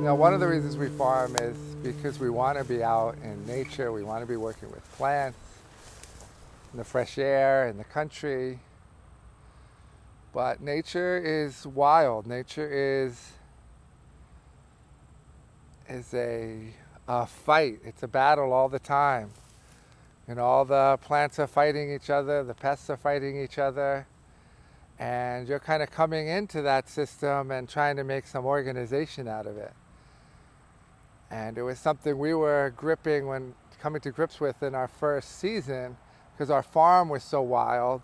Now, one of the reasons we farm is because we want to be out in nature. We want to be working with plants, in the fresh air, in the country. But nature is wild. Nature is a fight. It's a battle all the time. You know, all the plants are fighting each other. The pests are fighting each other. And you're kind of coming into that system and trying to make some organization out of it. And it was something we were coming to grips with in our first season, because our farm was so wild,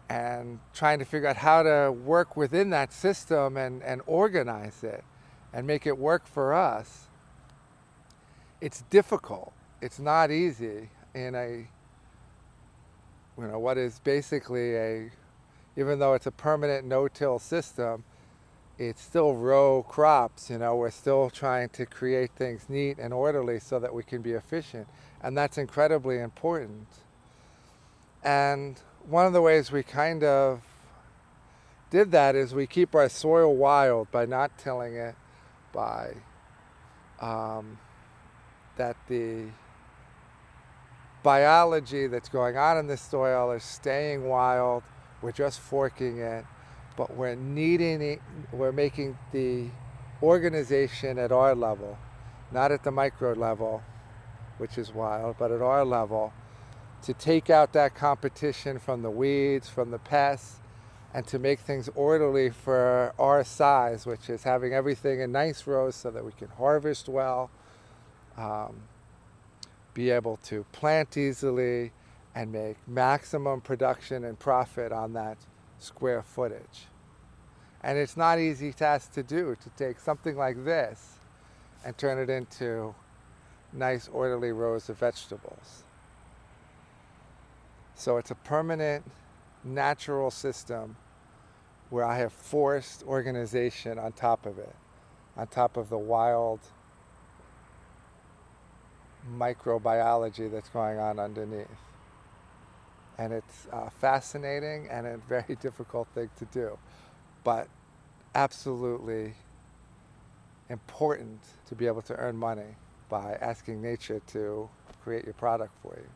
and trying to figure out how to work within that system and organize it and make it work for us. It's difficult. It's not easy in what is basically even though it's a permanent no-till system, it's still row crops. We're still trying to create things neat and orderly so that we can be efficient. And that's incredibly important. And one of the ways we kind of did that is we keep our soil wild by not tilling it, by that the biology that's going on in the soil is staying wild. We're just forking it, but we're making the organization at our level, not at the micro level, which is wild, but at our level, to take out that competition from the weeds, from the pests, and to make things orderly for our size, which is having everything in nice rows so that we can harvest well, be able to plant easily, and make maximum production and profit on that square footage. And it's not an easy task to do, to take something like this and turn it into nice orderly rows of vegetables. So it's a permanent, natural system where I have forced organization on top of it, on top of the wild microbiology that's going on underneath. And it's fascinating and a very difficult thing to do, but absolutely important to be able to earn money by asking nature to create your product for you.